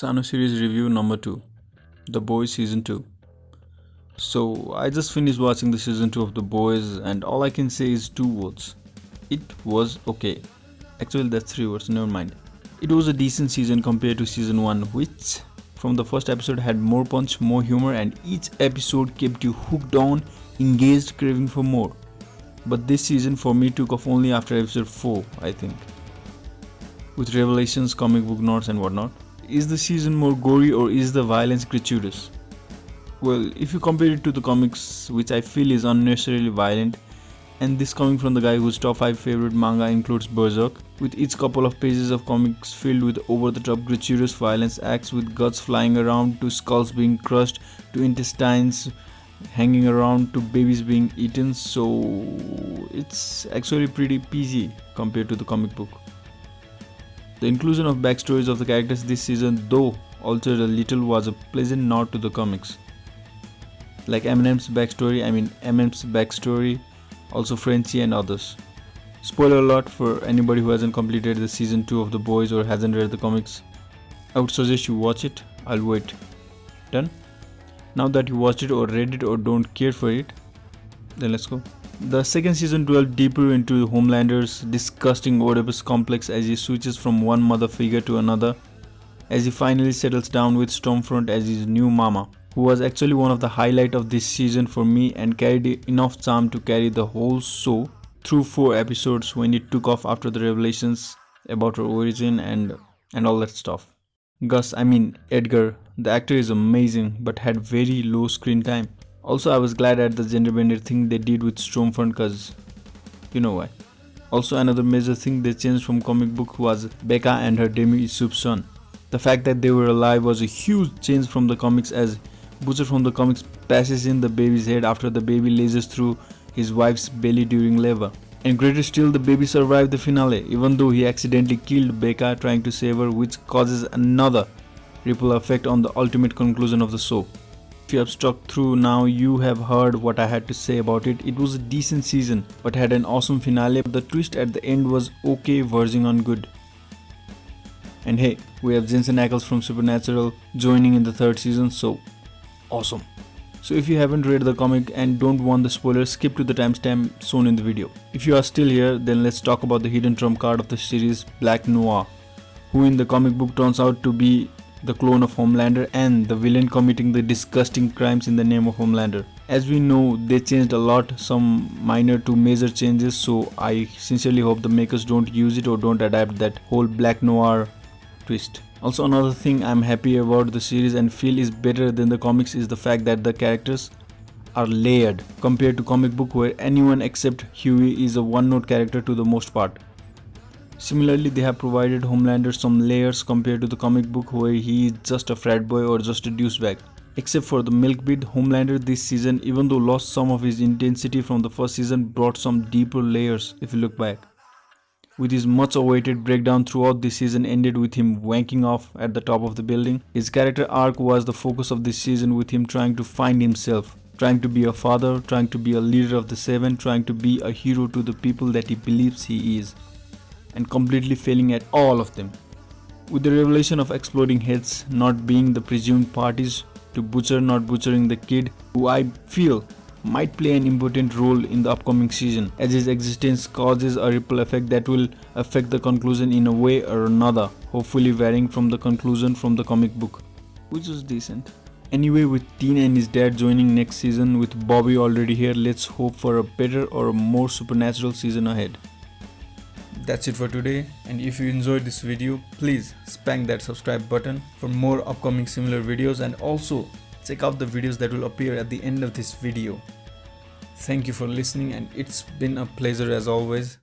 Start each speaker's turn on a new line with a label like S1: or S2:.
S1: Sano series review number 2, The Boys season 2. So I just finished watching the season 2 of The Boys and all I can say is 2 words. It was okay. Actually that's 3 words, never mind. It was a decent season compared to season 1, which from the first episode had more punch, more humor, and each episode kept you hooked on, engaged, craving for more. But this season for me took off only after episode 4, I think. With revelations, comic book nods and whatnot. Is the season more gory or is the violence gratuitous? Well, if you compare it to the comics, which I feel is unnecessarily violent, and this coming from the guy whose top 5 favorite manga includes Berserk, with each couple of pages of comics filled with over-the-top gratuitous violence acts with guts flying around to skulls being crushed to intestines hanging around to babies being eaten, so it's actually pretty PG compared to the comic book. The inclusion of backstories of the characters this season, though altered a little, was a pleasant nod to the comics. Like Eminem's backstory, also Frenchie and others. Spoiler alert for anybody who hasn't completed the season 2 of The Boys or hasn't read the comics. I would suggest you watch it. I'll wait. Done? Now that you watched it or read it or don't care for it, then let's go. The second season delved deeper into Homelander's disgusting Oedipus complex as he switches from one mother figure to another, as he finally settles down with Stormfront as his new mama, who was actually one of the highlights of this season for me and carried enough charm to carry the whole show through 4 episodes when it took off after the revelations about her origin and all that stuff. Edgar, the actor is amazing but had very low screen time. Also, I was glad at the gender bender thing they did with Stormfront cause you know why. Also, another major thing they changed from comic book was Becca and her demi-soup son. The fact that they were alive was a huge change from the comics, as Butcher from the comics passes in the baby's head after the baby lasers through his wife's belly during labor. And greater still, the baby survived the finale even though he accidentally killed Becca trying to save her, which causes another ripple effect on the ultimate conclusion of the show. If you have stuck through now, you have heard what I had to say about it. It was a decent season but had an awesome finale. The twist at the end was okay, verging on good. And hey, we have Jensen Ackles from Supernatural joining in the 3rd season, so awesome. So if you haven't read the comic and don't want the spoilers, skip to the timestamp shown in the video. If you are still here, then let's talk about the hidden trump card of the series, Black Noir, who in the comic book turns out to be the clone of Homelander and the villain committing the disgusting crimes in the name of Homelander. As we know, they changed a lot, some minor to major changes, so I sincerely hope the makers don't use it or don't adapt that whole Black Noir twist. Also, another thing I'm happy about the series and feel is better than the comics is the fact that the characters are layered compared to comic book where anyone except Huey is a one-note character to the most part. Similarly, they have provided Homelander some layers compared to the comic book where he is just a frat boy or just a douchebag. Except for the milk bid, Homelander this season, even though lost some of his intensity from the first season, brought some deeper layers if you look back. With his much awaited breakdown throughout this season ended with him wanking off at the top of the building. His character arc was the focus of this season, with him trying to find himself, trying to be a father, trying to be a leader of the 7, trying to be a hero to the people that he believes he is, and completely failing at all of them. With the revelation of exploding heads not being the presumed parties to Butcher not butchering the kid, who I feel might play an important role in the upcoming season, as his existence causes a ripple effect that will affect the conclusion in a way or another, hopefully varying from the conclusion from the comic book, which was decent. Anyway, with Teen and his dad joining next season with Bobby already here, let's hope for a better or a more supernatural season ahead. That's it for today, and if you enjoyed this video, please spank that subscribe button for more upcoming similar videos, and also check out the videos that will appear at the end of this video. Thank you for listening, and it's been a pleasure as always.